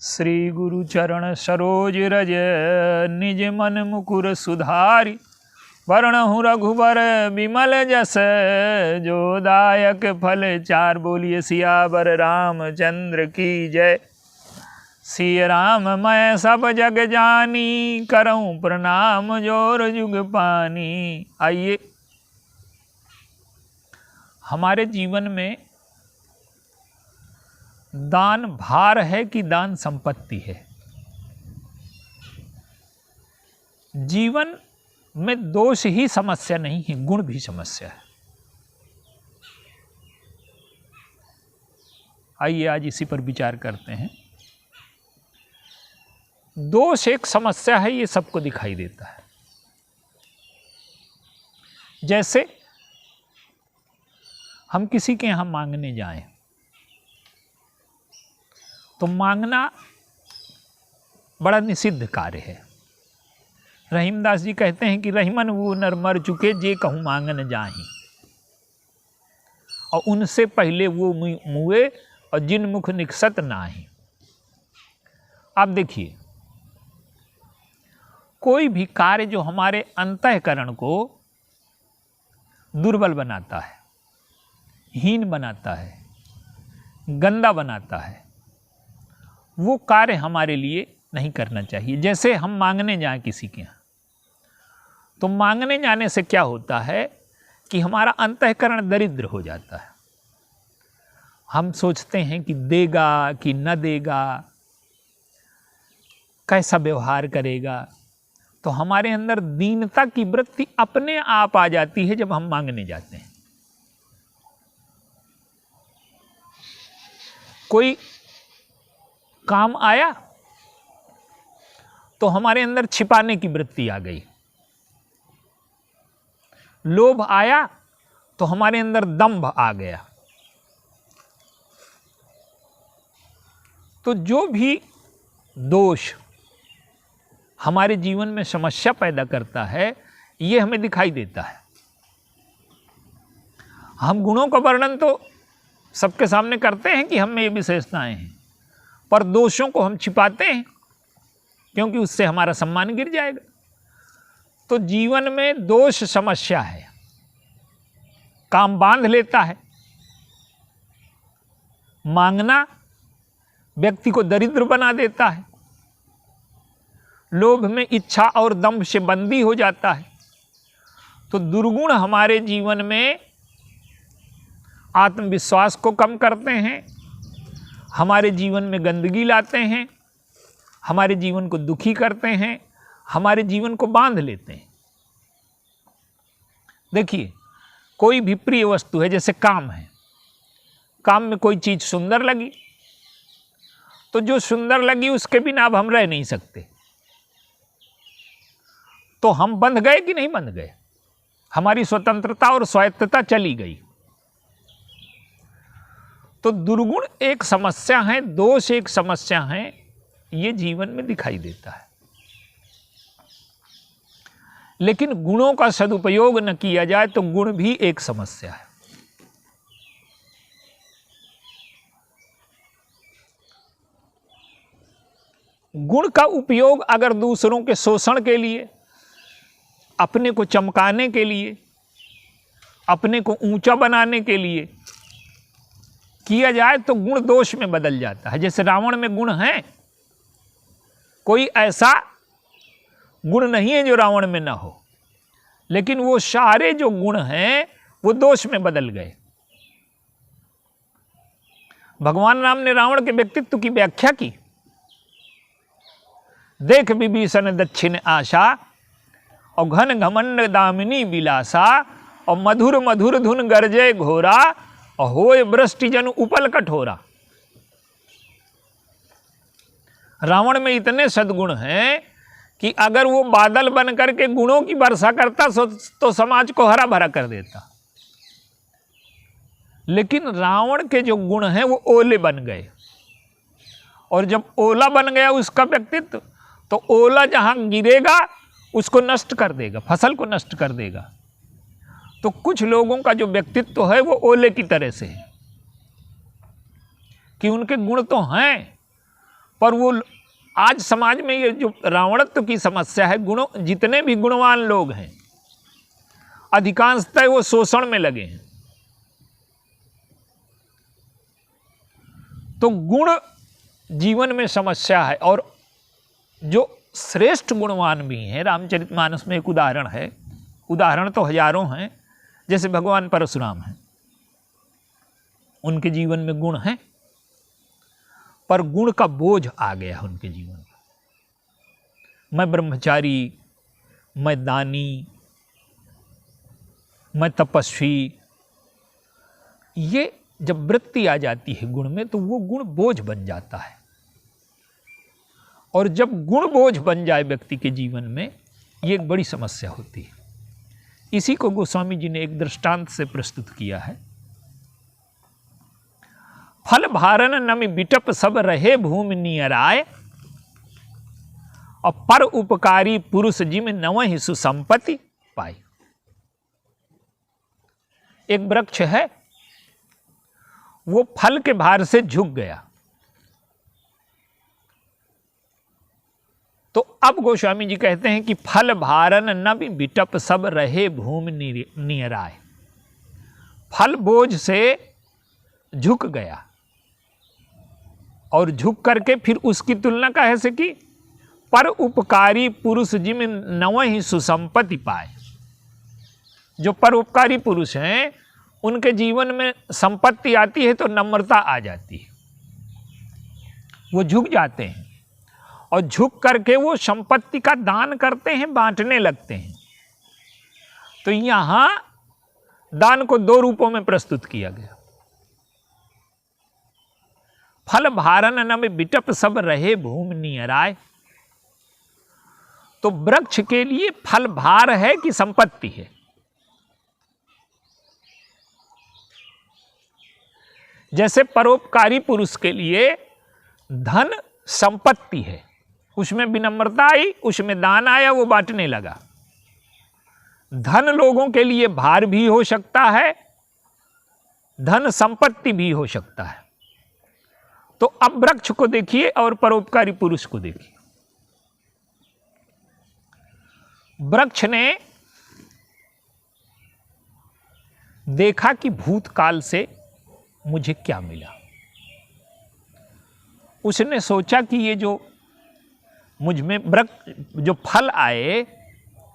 श्री गुरु चरण सरोज रज निज मन मुकुर सुधारि। वरणहु रघुबर विमल जस जो दायक फल चार। बोलिए सियावर रामचंद्र की जय। सिय राम मैं सब जग जानी, करऊं प्रणाम जोर जुग पानी। आइए, हमारे जीवन में दान भार है कि दान संपत्ति है। जीवन में दोष ही समस्या नहीं है, गुण भी समस्या है। आइए आज इसी पर विचार करते हैं। दोष एक समस्या है, ये सबको दिखाई देता है। जैसे हम किसी के यहां मांगने जाएं तो मांगना बड़ा निषिद्ध कार्य है। रहीमदास जी कहते हैं कि रहीमन वो नर मर चुके जे कहूँ मांगन जाहि, और उनसे पहले वो मुए और जिन मुख निकसत नाही। आप देखिए, कोई भी कार्य जो हमारे अंतःकरण को दुर्बल बनाता है, हीन बनाता है, गंदा बनाता है, वो कार्य हमारे लिए नहीं करना चाहिए। जैसे हम मांगने जाएं किसी के यहाँ, तो मांगने जाने से क्या होता है कि हमारा अंतःकरण दरिद्र हो जाता है। हम सोचते हैं कि देगा कि न देगा, कैसा व्यवहार करेगा। तो हमारे अंदर दीनता की वृत्ति अपने आप आ जाती है जब हम मांगने जाते हैं। कोई काम आया तो हमारे अंदर छिपाने की वृत्ति आ गई। लोभ आया तो हमारे अंदर दंभ आ गया। तो जो भी दोष हमारे जीवन में समस्या पैदा करता है, ये हमें दिखाई देता है। हम गुणों का वर्णन तो सबके सामने करते हैं कि हम में ये विशेषताएं हैं, पर दोषों को हम छिपाते हैं क्योंकि उससे हमारा सम्मान गिर जाएगा। तो जीवन में दोष समस्या है, काम बांध लेता है। मांगना व्यक्ति को दरिद्र बना देता है। लोभ में इच्छा और दंभ से बंदी हो जाता है। तो दुर्गुण हमारे जीवन में आत्मविश्वास को कम करते हैं, हमारे जीवन में गंदगी लाते हैं, हमारे जीवन को दुखी करते हैं, हमारे जीवन को बांध लेते हैं। देखिए, कोई भी प्रिय वस्तु है, जैसे काम है। काम में कोई चीज सुंदर लगी तो जो सुंदर लगी उसके बिना अब हम रह नहीं सकते। तो हम बंध गए कि नहीं बंध गए? हमारी स्वतंत्रता और स्वायत्तता चली गई। तो दुर्गुण एक समस्या है, दोष एक समस्या है, ये जीवन में दिखाई देता है। लेकिन गुणों का सदुपयोग न किया जाए तो गुण भी एक समस्या है। गुण का उपयोग अगर दूसरों के शोषण के लिए, अपने को चमकाने के लिए, अपने को ऊंचा बनाने के लिए किया जाए तो गुण दोष में बदल जाता है। जैसे रावण में गुण हैं, कोई ऐसा गुण नहीं है जो रावण में ना हो, लेकिन वो सारे जो गुण हैं वो दोष में बदल गए। भगवान राम ने रावण के व्यक्तित्व की व्याख्या की। देख विभीषण दक्षिण आशा, और घन घमंड दामिनी विलासा, और मधुर मधुर धुन गरजे घोरा, और होय वृष्टि जन उपल कठोरा। रावण में इतने सद्गुण हैं कि अगर वो बादल बन करके गुणों की वर्षा करता तो समाज को हरा भरा कर देता। लेकिन रावण के जो गुण हैं वो ओले बन गए, और जब ओला बन गया उसका व्यक्तित्व, तो ओला जहां गिरेगा उसको नष्ट कर देगा, फसल को नष्ट कर देगा। तो कुछ लोगों का जो व्यक्तित्व है वो ओले की तरह से है कि उनके गुण तो हैं पर वो आज समाज में ये जो रावणत्व की समस्या है, गुणों, जितने भी गुणवान लोग हैं अधिकांशतः वो शोषण में लगे हैं। तो गुण जीवन में समस्या है। और जो श्रेष्ठ गुणवान भी हैं, रामचरितमानस में एक उदाहरण है, उदाहरण तो हजारों हैं, जैसे भगवान परशुराम हैं, उनके जीवन में गुण हैं पर गुण का बोझ आ गया उनके जीवन में। मैं ब्रह्मचारी, मैं दानी, मैं तपस्वी, ये जब वृत्ति आ जाती है गुण में तो वो गुण बोझ बन जाता है। और जब गुण बोझ बन जाए व्यक्ति के जीवन में, ये एक बड़ी समस्या होती है। इसी को गोस्वामी जी ने एक दृष्टांत से प्रस्तुत किया है। फल भारन नमि बिटप सब रहे भूमि नियराय, और पर उपकारी पुरुष जिम नवहि सुसंपत्ति पाई। एक वृक्ष है, वो फल के भार से झुक गया। तो अब गोस्वामी जी कहते हैं कि फल भारन नबि बिटप सब रहे भूमि नियराय, फल बोझ से झुक गया और झुक करके फिर उसकी तुलना का ऐसे कि पर उपकारी पुरुष जिम नवहि सुसंपत्ति पाए। जो परोपकारी पुरुष हैं उनके जीवन में संपत्ति आती है तो नम्रता आ जाती है, वो झुक जाते हैं और झुक करके वो संपत्ति का दान करते हैं, बांटने लगते हैं। तो यहां दान को दो रूपों में प्रस्तुत किया गया। फल भारन नम बिटप सब रहे भूमि नियराय। तो वृक्ष के लिए फल भार है कि संपत्ति है? जैसे परोपकारी पुरुष के लिए धन संपत्ति है, उसमें विनम्रता आई, उसमें दान आया, वो बांटने लगा। धन लोगों के लिए भार भी हो सकता है, धन संपत्ति भी हो सकता है। तो अब वृक्ष को देखिए और परोपकारी पुरुष को देखिए। वृक्ष ने देखा कि भूतकाल से मुझे क्या मिला। उसने सोचा कि ये जो मुझ में जो फल आए,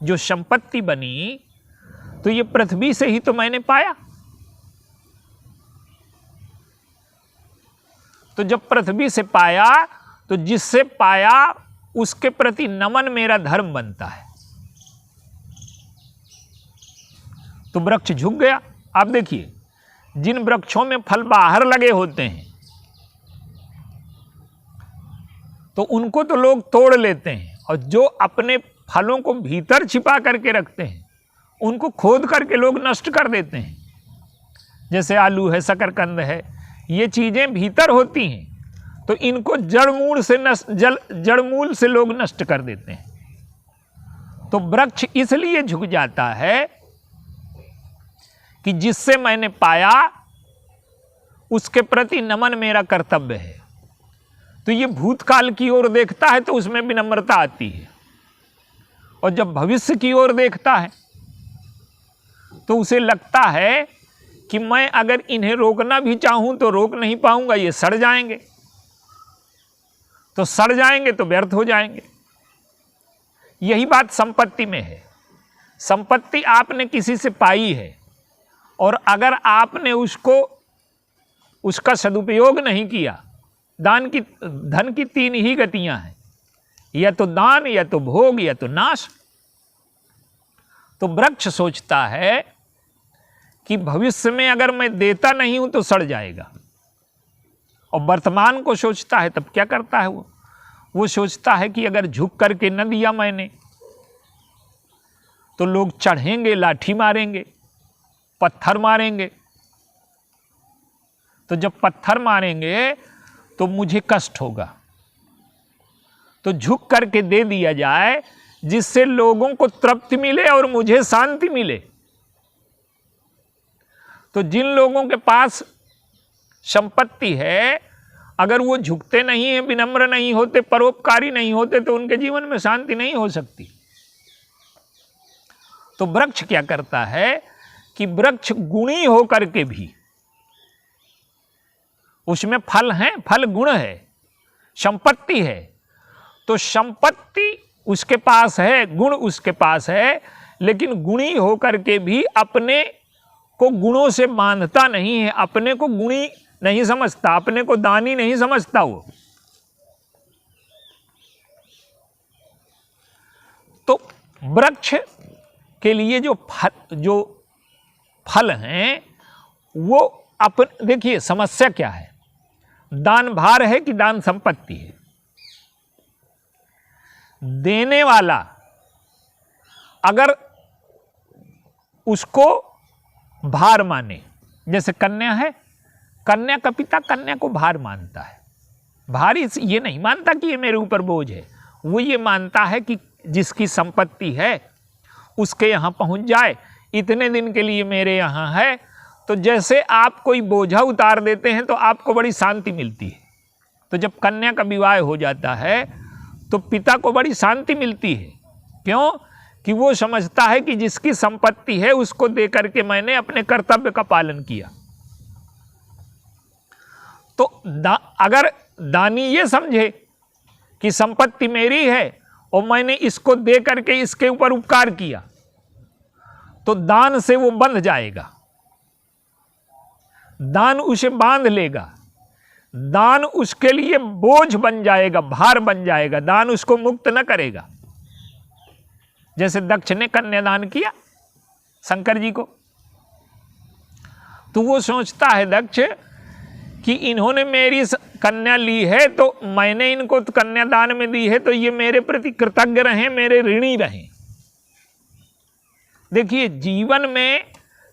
जो संपत्ति बनी, तो ये पृथ्वी से ही तो मैंने पाया। तो जब पृथ्वी से पाया तो जिससे पाया उसके प्रति नमन मेरा धर्म बनता है। तो वृक्ष झुक गया। आप देखिए, जिन वृक्षों में फल बाहर लगे होते हैं तो उनको तो लोग तोड़ लेते हैं, और जो अपने फलों को भीतर छिपा करके रखते हैं उनको खोद करके लोग नष्ट कर देते हैं। जैसे आलू है, शकरकंद है, ये चीजें भीतर होती हैं तो इनको जड़मूल से लोग नष्ट कर देते हैं। तो वृक्ष इसलिए झुक जाता है कि जिससे मैंने पाया उसके प्रति नमन मेरा कर्तव्य है। तो ये भूतकाल की ओर देखता है तो उसमें विनम्रता आती है, और जब भविष्य की ओर देखता है तो उसे लगता है कि मैं अगर इन्हें रोकना भी चाहूं तो रोक नहीं पाऊंगा, ये सड़ जाएंगे, तो सड़ जाएंगे तो व्यर्थ हो जाएंगे। यही बात संपत्ति में है। संपत्ति आपने किसी से पाई है और अगर आपने उसका सदुपयोग नहीं किया, धन की तीन ही गतियां हैं, या तो दान, या तो भोग, या तो नाश। तो वृक्ष सोचता है कि भविष्य में अगर मैं देता नहीं हूं तो सड़ जाएगा, और वर्तमान को सोचता है। तब क्या करता है वो सोचता है कि अगर झुक करके न दिया मैंने तो लोग चढ़ेंगे, लाठी मारेंगे, पत्थर मारेंगे। तो जब पत्थर मारेंगे तो मुझे कष्ट होगा, तो झुक करके दे दिया जाए जिससे लोगों को तृप्ति मिले और मुझे शांति मिले। तो जिन लोगों के पास संपत्ति है, अगर वो झुकते नहीं हैं, विनम्र नहीं होते, परोपकारी नहीं होते, तो उनके जीवन में शांति नहीं हो सकती। तो वृक्ष क्या करता है कि वृक्ष गुणी होकर के भी, उसमें फल है, फल गुण है, संपत्ति है, तो संपत्ति उसके पास है, गुण उसके पास है, लेकिन गुणी होकर के भी अपने को गुणों से बांधता नहीं है, अपने को गुणी नहीं समझता, अपने को दानी नहीं समझता। वो तो वृक्ष के लिए जो फल हैं वो देखिए समस्या क्या है, दान भार है कि दान संपत्ति है। देने वाला अगर उसको भार माने, जैसे कन्या है, कन्या का पिता कन्या को भार मानता है, भार ये नहीं मानता कि ये मेरे ऊपर बोझ है, वो ये मानता है कि जिसकी संपत्ति है उसके यहाँ पहुँच जाए, इतने दिन के लिए मेरे यहाँ है। तो जैसे आप कोई बोझा उतार देते हैं तो आपको बड़ी शांति मिलती है। तो जब कन्या का विवाह हो जाता है तो पिता को बड़ी शांति मिलती है। क्यों? कि वो समझता है कि जिसकी संपत्ति है उसको दे करके मैंने अपने कर्तव्य का पालन किया। तो अगर दानी ये समझे कि संपत्ति मेरी है और मैंने इसको दे करके इसके ऊपर उपकार किया, तो दान से वो बंध जाएगा, दान उसे बांध लेगा, दान उसके लिए बोझ बन जाएगा, भार बन जाएगा, दान उसको मुक्त न करेगा। जैसे दक्ष ने कन्यादान किया शंकर जी को, तो वो सोचता है दक्ष कि इन्होंने मेरी कन्या ली है तो मैंने इनको कन्यादान में दी है, तो ये मेरे प्रति कृतज्ञ रहें, मेरे ऋणी रहें। देखिए जीवन में,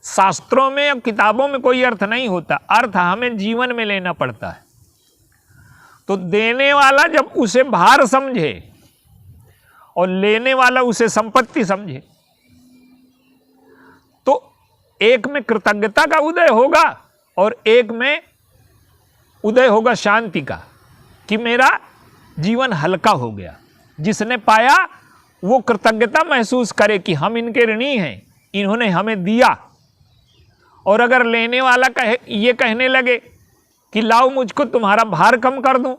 शास्त्रों में या किताबों में कोई अर्थ नहीं होता, अर्थ हमें जीवन में लेना पड़ता है। तो देने वाला जब उसे भार समझे और लेने वाला उसे संपत्ति समझे, तो एक में कृतज्ञता का उदय होगा और एक में उदय होगा शांति का, कि मेरा जीवन हल्का हो गया। जिसने पाया वो कृतज्ञता महसूस करे कि हम इनके ऋणी हैं, इन्होंने हमें दिया। और अगर लेने वाला ये कहने लगे कि लाओ मुझको तुम्हारा भार कम कर दूं,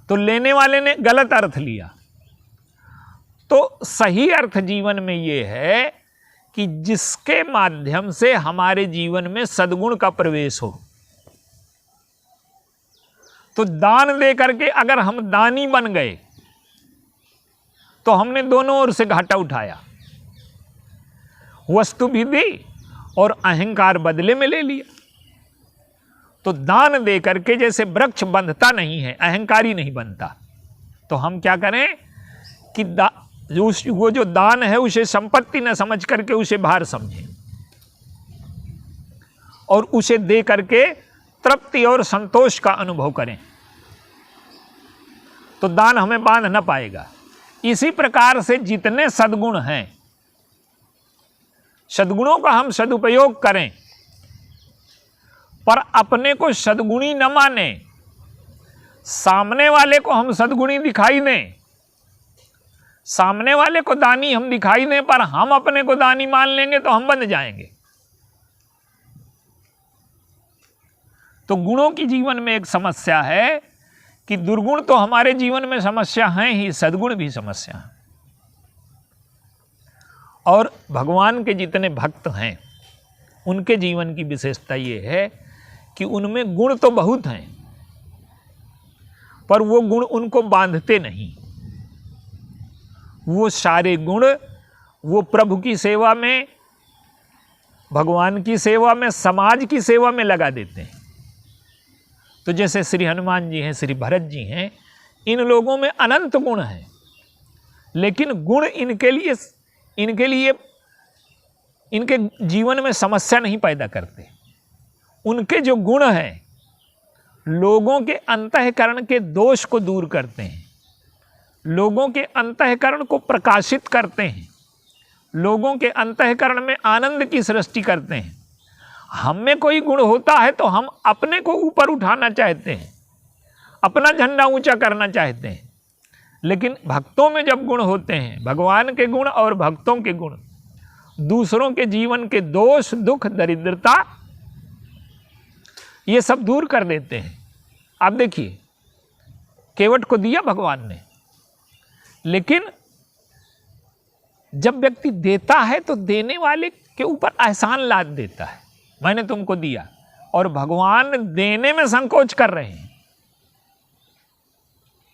तो लेने वाले ने गलत अर्थ लिया। तो सही अर्थ जीवन में ये है कि जिसके माध्यम से हमारे जीवन में सद्गुण का प्रवेश हो। तो दान दे करके अगर हम दानी बन गए तो हमने दोनों ओर से घाटा उठाया, वस्तु भी दी और अहंकार बदले में ले लिया। तो दान दे करके जैसे वृक्ष बंधता नहीं है, अहंकारी नहीं बनता, तो हम क्या करें कि वो जो दान है उसे संपत्ति न समझ करके उसे भार समझें और उसे दे करके तृप्ति और संतोष का अनुभव करें, तो दान हमें बांध न पाएगा। इसी प्रकार से जितने सद्गुण हैं, सद्गुणों का हम सदुपयोग करें, पर अपने को सद्गुणी न माने, सामने वाले को हम सद्गुणी दिखाई दें, सामने वाले को दानी हम दिखाई दें, पर हम अपने को दानी मान लेंगे तो हम बंध जाएंगे। तो गुणों की जीवन में एक समस्या है कि दुर्गुण तो हमारे जीवन में समस्या हैं ही, सद्गुण भी समस्या है। और भगवान के जितने भक्त हैं उनके जीवन की विशेषता ये है कि उनमें गुण तो बहुत हैं, पर वो गुण उनको बांधते नहीं। वो सारे गुण वो प्रभु की सेवा में, भगवान की सेवा में, समाज की सेवा में लगा देते हैं। तो जैसे श्री हनुमान जी हैं, श्री भरत जी हैं, इन लोगों में अनंत गुण हैं, लेकिन गुण इनके लिए इनके जीवन में समस्या नहीं पैदा करते। उनके जो गुण हैं लोगों के अंतःकरण के दोष को दूर करते हैं, लोगों के अंतःकरण को प्रकाशित करते हैं, लोगों के अंतःकरण में आनंद की सृष्टि करते हैं। हम में कोई गुण होता है तो हम अपने को ऊपर उठाना चाहते हैं, अपना झंडा ऊंचा करना चाहते हैं। लेकिन भक्तों में जब गुण होते हैं, भगवान के गुण और भक्तों के गुण, दूसरों के जीवन के दोष, दुख, दरिद्रता, ये सब दूर कर देते हैं। आप देखिए, केवट को दिया भगवान ने, लेकिन जब व्यक्ति देता है तो देने वाले के ऊपर एहसान लाद देता है, मैंने तुमको दिया, और भगवान देने में संकोच कर रहे हैं।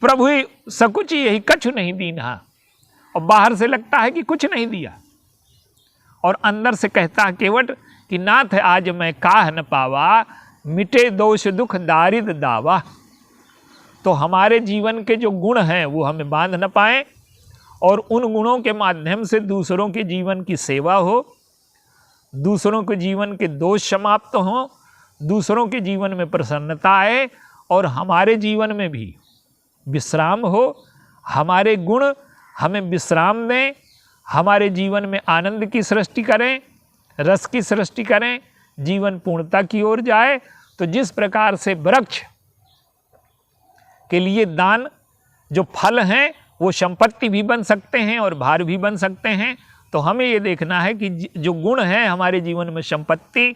प्रभु सकुच यही कछु नहीं दीना, और बाहर से लगता है कि कुछ नहीं दिया, और अंदर से कहता है केवट कि नाथ आज मैं काह न पावा, मिटे दोष दुख दारिद दावा। तो हमारे जीवन के जो गुण हैं वो हमें बांध न पाएं, और उन गुणों के माध्यम से दूसरों के जीवन की सेवा हो, दूसरों के जीवन के दोष समाप्त हों, दूसरों के जीवन में प्रसन्नता आए, और हमारे जीवन में भी विश्राम हो। हमारे गुण हमें विश्राम दें, हमारे जीवन में आनंद की सृष्टि करें, रस की सृष्टि करें, जीवन पूर्णता की ओर जाए। तो जिस प्रकार से वृक्ष के लिए दान जो फल हैं वो संपत्ति भी बन सकते हैं और भार भी बन सकते हैं, तो हमें ये देखना है कि जो गुण हैं हमारे जीवन में संपत्ति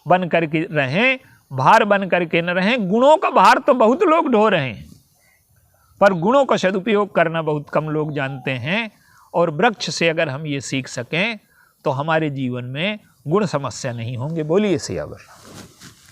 बन करके रहें, भार बन करके न रहें। गुणों का भार तो बहुत लोग ढो रहे हैं, पर गुणों का सदुपयोग करना बहुत कम लोग जानते हैं। और वृक्ष से अगर हम ये सीख सकें तो हमारे जीवन में गुण समस्या नहीं होंगे। बोलिए सियावर।